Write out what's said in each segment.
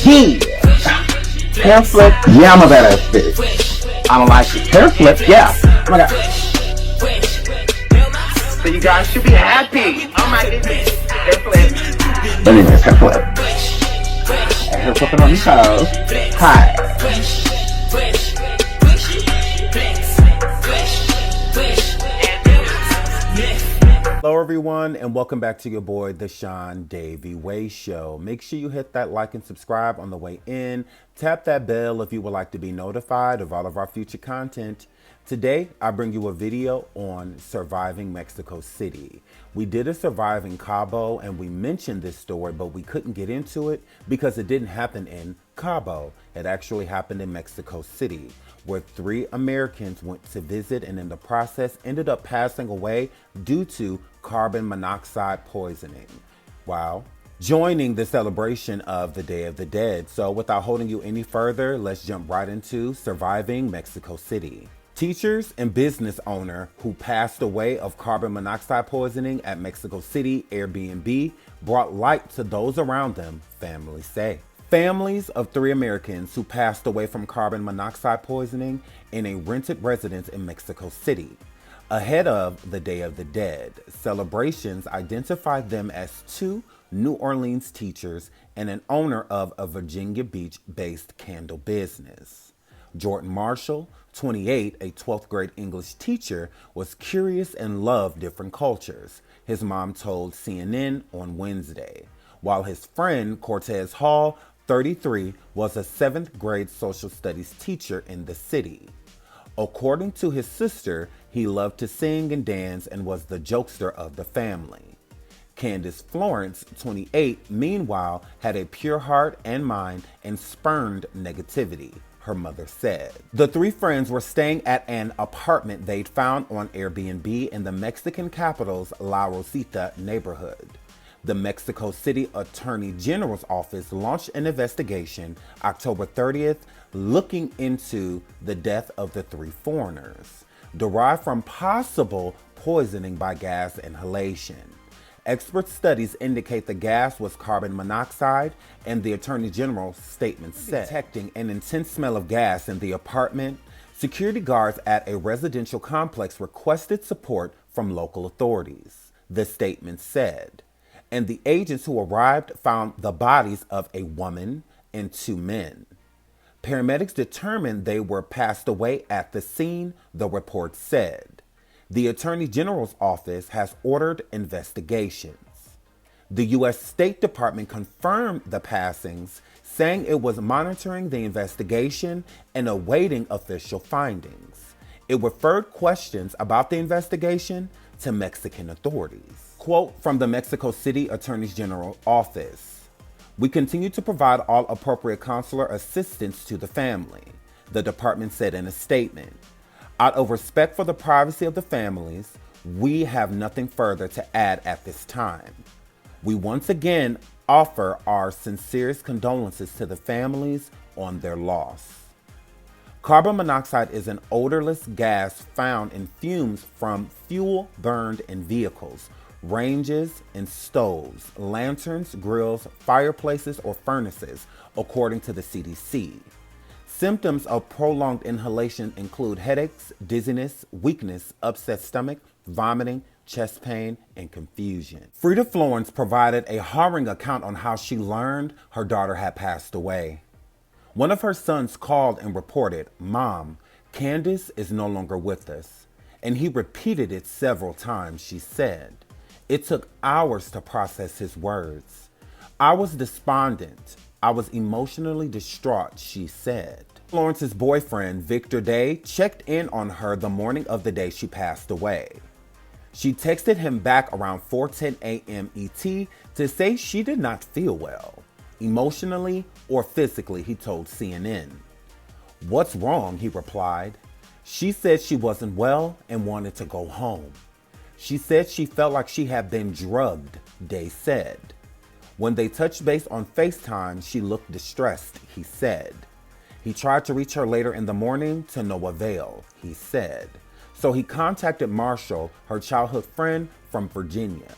Yeah. Hair flip, yeah, I'm a badass bitch. I don't like it. Hair flip, yeah. Oh my god. So you guys should be happy. Oh my goodness. Hair flip. But anyways, hair flip. Hair flipping on the toes. Hi. Hello everyone, and welcome back to your boy, the SeanDavieWay Show. Make sure you hit that like and subscribe on the way in. Tap that bell if you would like to be notified of all of our future content. Today, I bring you a video on surviving Mexico City. We did a surviving Cabo, and we mentioned this story, but we couldn't get into it because it didn't happen in Cabo. It actually happened in Mexico City, where 3 Americans went to visit and in the process ended up passing away due to carbon monoxide poisoning while joining the celebration of the Day of the Dead. So without holding you any further, let's jump right into surviving Mexico City. Teachers and business owner who passed away of carbon monoxide poisoning at Mexico City Airbnb brought light to those around them, families say. Families of 3 Americans who passed away from carbon monoxide poisoning in a rented residence in Mexico City. Ahead of the Day of the Dead, celebrations identified them as 2 New Orleans teachers and an owner of a Virginia Beach-based candle business. Jordan Marshall, 28, a 12th grade English teacher, was curious and loved different cultures, his mom told CNN on Wednesday, while his friend Cortez Hall, 33, was a 7th grade social studies teacher in the city. According to his sister, he loved to sing and dance and was the jokester of the family. Candace Florence, 28, meanwhile, had a pure heart and mind and spurned negativity, her mother said. The 3 friends were staying at an apartment they'd found on Airbnb in the Mexican capital's La Rosita neighborhood. The Mexico City Attorney General's office launched an investigation October 30th looking into the death of the 3 foreigners, derived from possible poisoning by gas inhalation. Expert studies indicate the gas was carbon monoxide, and the Attorney General's statement said, detecting an intense smell of gas in the apartment, security guards at a residential complex requested support from local authorities, the statement said. And the agents who arrived found the bodies of a woman and 2 men. Paramedics determined they were passed away at the scene, the report said. The Attorney General's office has ordered investigations. The U.S. State Department confirmed the passings, saying it was monitoring the investigation and awaiting official findings. It referred questions about the investigation to Mexican authorities. Quote from the Mexico City Attorney General's office: "We continue to provide all appropriate consular assistance to the family," the department said in a statement. "Out of respect for the privacy of the families, we have nothing further to add at this time. We once again offer our sincerest condolences to the families on their loss." Carbon monoxide is an odorless gas found in fumes from fuel burned in vehicles, ranges, and stoves, lanterns, grills, fireplaces, or furnaces, according to the CDC. Symptoms of prolonged inhalation include headaches, dizziness, weakness, upset stomach, vomiting, chest pain, and confusion. Frida Florence provided a harrowing account on how she learned her daughter had passed away. One of her sons called and reported, "Mom, Candace is no longer with us." And he repeated it several times, she said. It took hours to process his words. "I was despondent. I was emotionally distraught," she said. Florence's boyfriend, Victor Day, checked in on her the morning of the day she passed away. She texted him back around 4:10 a.m. ET to say she did not feel well, emotionally or physically, he told CNN. "What's wrong?" he replied. She said she wasn't well and wanted to go home. She said she felt like she had been drugged, Day said. When they touched base on FaceTime, she looked distressed, he said. He tried to reach her later in the morning to no avail, he said. So he contacted Marshall, her childhood friend from Virginia.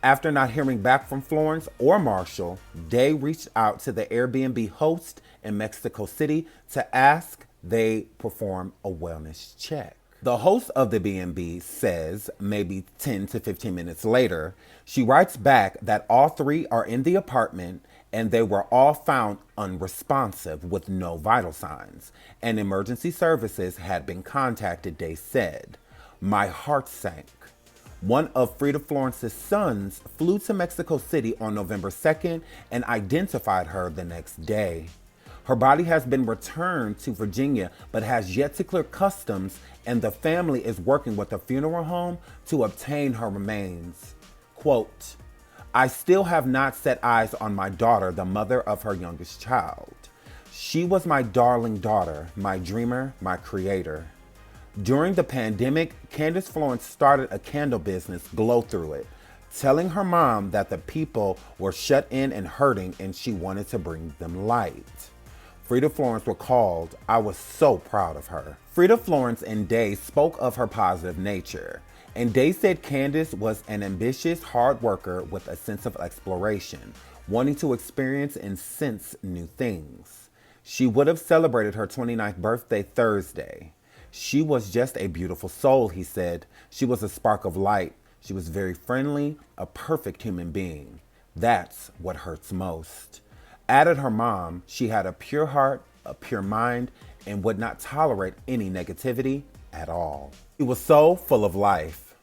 After not hearing back from Florence or Marshall, Day reached out to the Airbnb host in Mexico City to ask they perform a wellness check. The host of the B&B says maybe 10 to 15 minutes later, she writes back that all three are in the apartment and they were all found unresponsive with no vital signs, and emergency services had been contacted, Day said. My heart sank. One of Frida Florence's sons flew to Mexico City on November 2nd and identified her the next day. Her body has been returned to Virginia but has yet to clear customs, and the family is working with a funeral home to obtain her remains. Quote, I still have not set eyes on my daughter, the mother of her youngest child. She was my darling daughter, my dreamer, my creator. During the pandemic, Candace Florence started a candle business, Glow Through It, telling her mom that the people were shut in and hurting and she wanted to bring them light. Frida Florence recalled, I was so proud of her. Frida Florence and Day spoke of her positive nature, and Day said Candace was an ambitious, hard worker with a sense of exploration, wanting to experience and sense new things. She would have celebrated her 29th birthday Thursday. She was just a beautiful soul, he said. She was a spark of light. She was very friendly, a perfect human being. That's what hurts most. Added her mom, she had a pure heart, a pure mind, and would not tolerate any negativity at all. He was so full of life.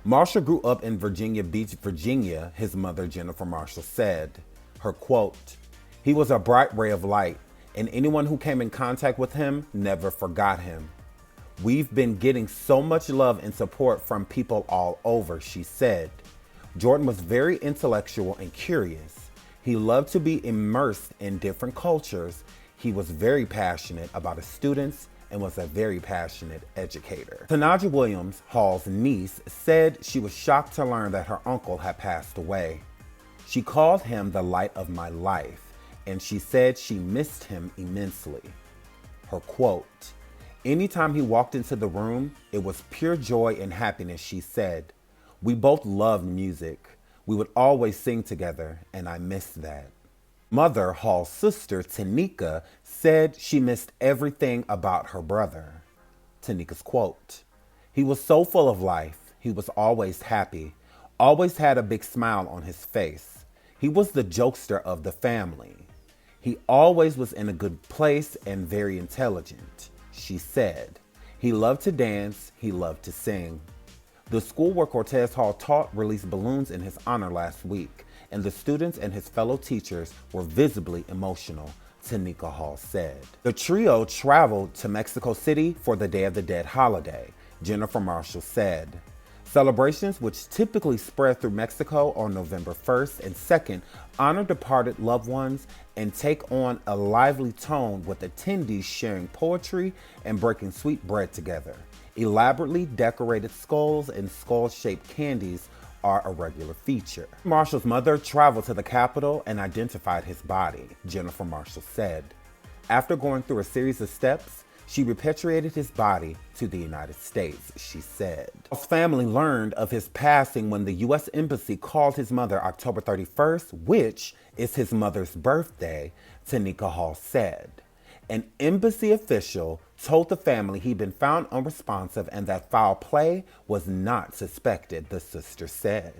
Marshall grew up in Virginia Beach, Virginia, his mother, Jennifer Marshall, said. Her quote, he was a bright ray of light, and anyone who came in contact with him never forgot him. We've been getting so much love and support from people all over, she said. Jordan was very intellectual and curious. He loved to be immersed in different cultures. He was very passionate about his students and was a very passionate educator. Tanaja Williams, Hall's niece, said she was shocked to learn that her uncle had passed away. She called him the light of my life, and she said she missed him immensely. Her quote, anytime he walked into the room, it was pure joy and happiness, she said. We both loved music. We would always sing together, and I missed that. Mother, Hall's sister, Tanika, said she missed everything about her brother. Tanika's quote, he was so full of life. He was always happy, always had a big smile on his face. He was the jokester of the family. He always was in a good place and very intelligent, she said. He loved to dance. He loved to sing. The school where Cortez Hall taught released balloons in his honor last week, and the students and his fellow teachers were visibly emotional, Tanika Hall said. The trio traveled to Mexico City for the Day of the Dead holiday, Jennifer Marshall said. Celebrations, which typically spread through Mexico on November 1st and 2nd, honor departed loved ones and take on a lively tone with attendees sharing poetry and breaking sweet bread together. Elaborately decorated skulls and skull-shaped candies are a regular feature. Marshall's mother traveled to the Capitol and identified his body, Jennifer Marshall said. After going through a series of steps, she repatriated his body to the United States, she said. His family learned of his passing when the U.S. Embassy called his mother October 31st, which is his mother's birthday, Tanika Hall said. An embassy official told the family he'd been found unresponsive and that foul play was not suspected, the sister said.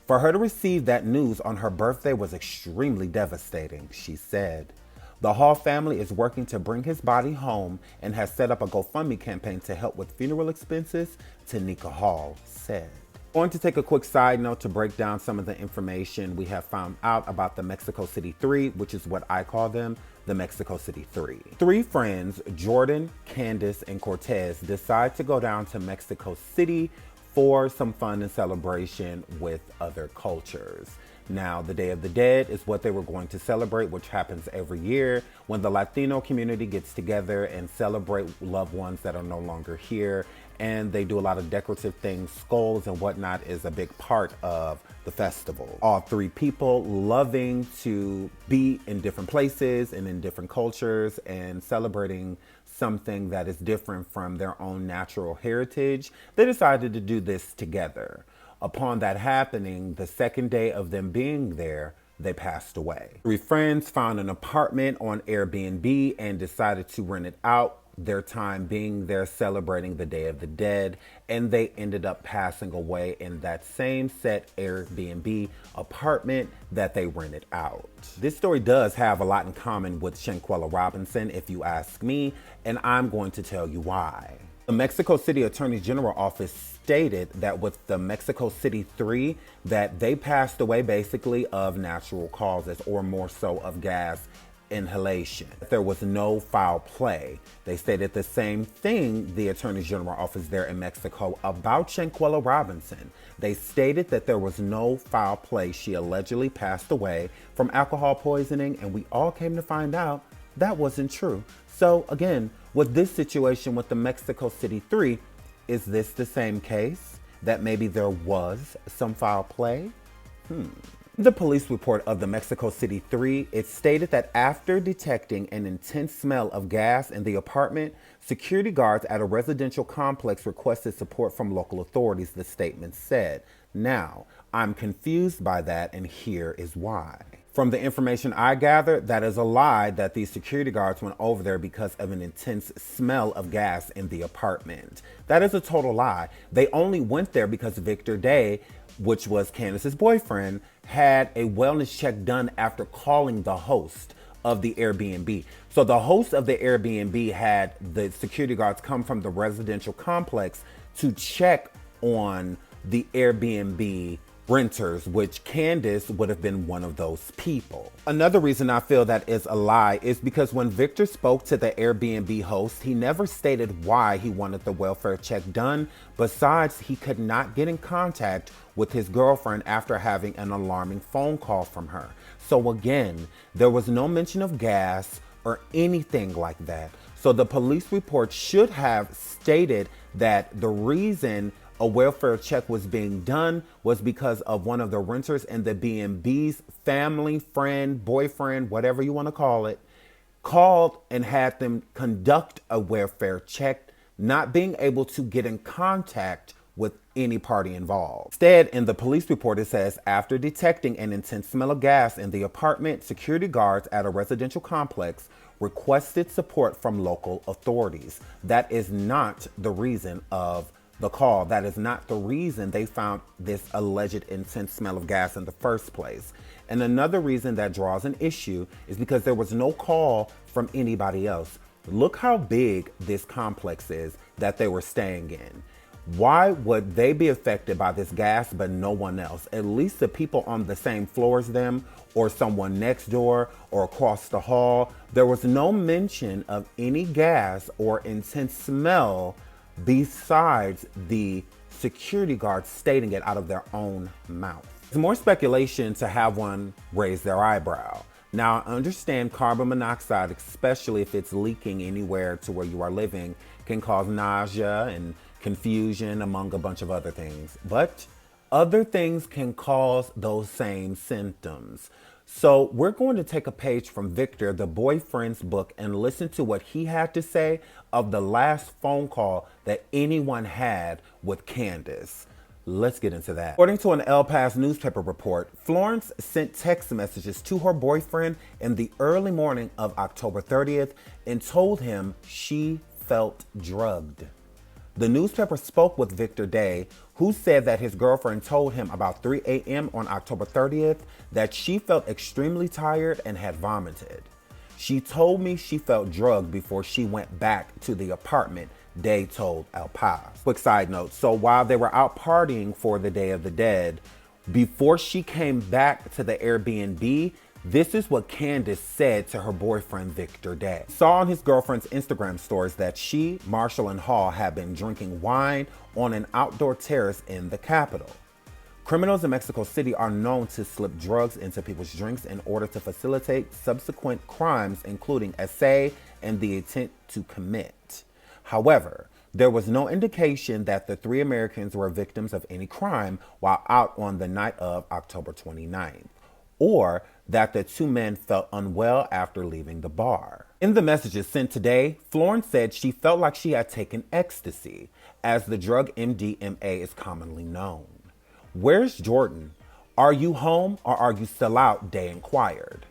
For her to receive that news on her birthday was extremely devastating, she said. The Hall family is working to bring his body home and has set up a GoFundMe campaign to help with funeral expenses, Tanika Hall said. Going to take a quick side note to break down some of the information we have found out about the Mexico City Three, which is what I call them, the Mexico City Three. Three friends, Jordan, Candace, and Cortez, decide to go down to Mexico City for some fun and celebration with other cultures. Now, the Day of the Dead is what they were going to celebrate, which happens every year when the Latino community gets together and celebrate loved ones that are no longer here. And they do a lot of decorative things. Skulls and whatnot is a big part of the festival. All three people loving to be in different places and in different cultures and celebrating something that is different from their own natural heritage. They decided to do this together. Upon that happening, the second day of them being there, they passed away. Three friends found an apartment on Airbnb and decided to rent it out, their time being there celebrating the Day of the Dead, and they ended up passing away in that same set Airbnb apartment that they rented out. This story does have a lot in common with Shanquella Robinson, if you ask me, and I'm going to tell you why. The Mexico City Attorney General office stated that with the Mexico City 3, that they passed away basically of natural causes, or more so of gas inhalation. There was no foul play. They stated the same thing, the Attorney General office there in Mexico, about Shanquella Robinson. They stated that there was no foul play. She allegedly passed away from alcohol poisoning, and we all came to find out that wasn't true. So again, with this situation with the Mexico City 3, is this the same case? That maybe there was some foul play? The police report of the Mexico City 3, it stated that after detecting an intense smell of gas in the apartment, security guards at a residential complex requested support from local authorities, the statement said. Now, I'm confused by that, and here is why. From the information I gathered, that is a lie that these security guards went over there because of an intense smell of gas in the apartment. That is a total lie. They only went there because Victor Day, which was Candace's boyfriend, had a wellness check done after calling the host of the Airbnb. So the host of the Airbnb had the security guards come from the residential complex to check on the Airbnb renters, which Candace would have been one of those people. Another reason I feel that is a lie is because when Victor spoke to the Airbnb host, he never stated why he wanted the welfare check done. Besides, he could not get in contact with his girlfriend after having an alarming phone call from her. So again, there was no mention of gas or anything like that. So the police report should have stated that the reason a welfare check was being done was because of one of the renters in the B&B's family, friend, boyfriend, whatever you want to call it, called and had them conduct a welfare check, not being able to get in contact with any party involved. Instead, in the police report, it says, after detecting an intense smell of gas in the apartment, security guards at a residential complex requested support from local authorities. That is not the reason of the call. That is not the reason they found this alleged intense smell of gas in the first place. And another reason that draws an issue is because there was no call from anybody else. Look how big this complex is that they were staying in. Why would they be affected by this gas but no one else? At least the people on the same floor as them, or someone next door or across the hall. There was no mention of any gas or intense smell besides the security guards stating it out of their own mouth. It's more speculation to have one raise their eyebrow. Now, I understand carbon monoxide, especially if it's leaking anywhere to where you are living, can cause nausea and confusion, among a bunch of other things. But other things can cause those same symptoms. So we're going to take a page from Victor, the boyfriend's book, and listen to what he had to say of the last phone call that anyone had with Candace. Let's get into that. According to an El Paso newspaper report, Florence sent text messages to her boyfriend in the early morning of October 30th and told him she felt drugged. The newspaper spoke with Victor Day, who said that his girlfriend told him about 3 a.m. on October 30th that she felt extremely tired and had vomited. She told me she felt drugged before she went back to the apartment, Day told El Paso. Quick side note, so while they were out partying for the Day of the Dead, before she came back to the Airbnb, this is what Candace said to her boyfriend, Victor Day. Saw on his girlfriend's Instagram stories that she, Marshall, and Hall had been drinking wine on an outdoor terrace in the capital. Criminals in Mexico City are known to slip drugs into people's drinks in order to facilitate subsequent crimes, including essay and the intent to commit. However, there was no indication that the three Americans were victims of any crime while out on the night of October 29th, or that the two men felt unwell after leaving the bar. In the messages sent today, Florence said she felt like she had taken ecstasy, as the drug MDMA is commonly known. Where's Jordan? Are you home or are you still out? Day inquired.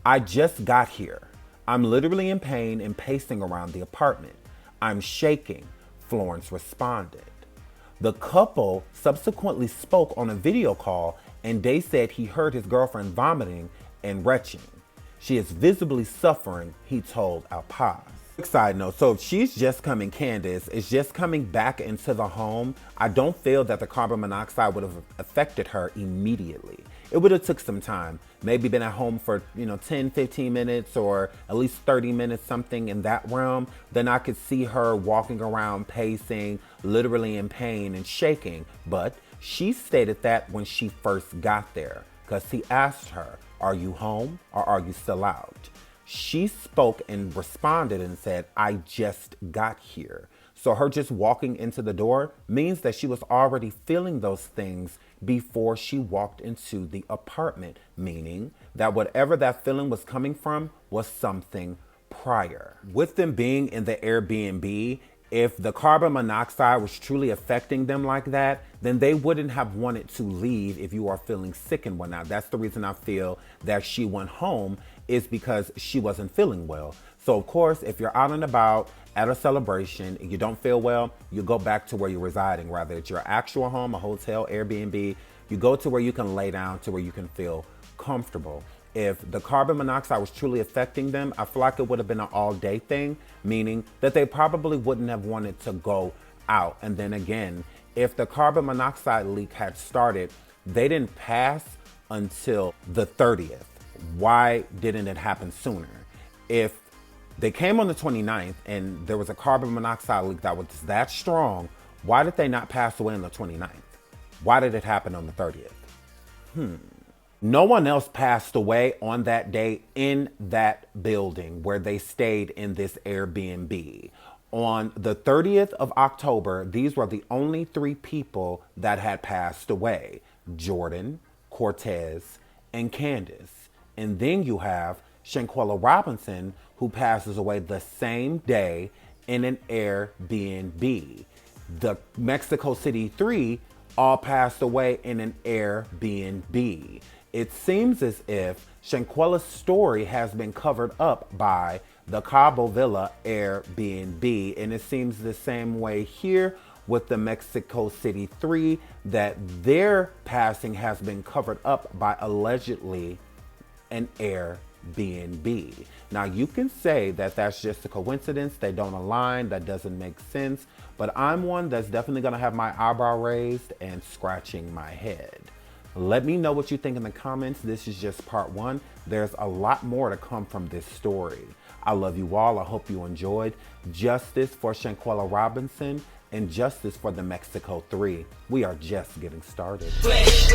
I just got here. I'm literally in pain and pacing around the apartment. I'm shaking, Florence responded. The couple subsequently spoke on a video call, and Day said he heard his girlfriend vomiting and retching. She is visibly suffering, he told Al Paz. Quick side note, so she's just coming, Candace is just coming back into the home. I don't feel that the carbon monoxide would have affected her immediately. It would have took some time, maybe been at home for 10, 15 minutes or at least 30 minutes, something in that realm. Then I could see her walking around, pacing, literally in pain and shaking. But she stated that when she first got there, because he asked her, are you home or are you still out? She spoke and responded and said, I just got here. So her just walking into the door means that she was already feeling those things before she walked into the apartment, meaning that whatever that feeling was coming from was something prior. With them being in the Airbnb, if the carbon monoxide was truly affecting them like that, then they wouldn't have wanted to leave if you are feeling sick and whatnot. That's the reason I feel that she went home, is because she wasn't feeling well. So of course, if you're out and about at a celebration and you don't feel well, you go back to where you're residing, whether it's your actual home, a hotel, Airbnb. You go to where you can lay down, to where you can feel comfortable. If the carbon monoxide was truly affecting them, I feel like it would have been an all-day thing, meaning that they probably wouldn't have wanted to go out. And then again, if the carbon monoxide leak had started, they didn't pass until the 30th. Why didn't it happen sooner? If they came on the 29th and there was a carbon monoxide leak that was that strong, why did they not pass away on the 29th? Why did it happen on the 30th? No one else passed away on that day in that building where they stayed in this Airbnb. On the 30th of October, these were the only 3 people that had passed away: Jordan, Cortez, and Candace. And then you have Shanquella Robinson, who passes away the same day in an Airbnb. The Mexico City 3 all passed away in an Airbnb. It seems as if Shanquella's story has been covered up by the Cabo Villa Airbnb, and it seems the same way here with the Mexico City 3, that their passing has been covered up by allegedly an Airbnb. Now you can say that that's just a coincidence, they don't align, that doesn't make sense, but I'm one that's definitely gonna have my eyebrow raised and scratching my head. Let me know what you think in the comments. This is just part 1. There's a lot more to come from this story. I love you all. I hope you enjoyed. Justice for Shanquella Robinson and justice for the Mexico 3. We are just getting started. Fresh,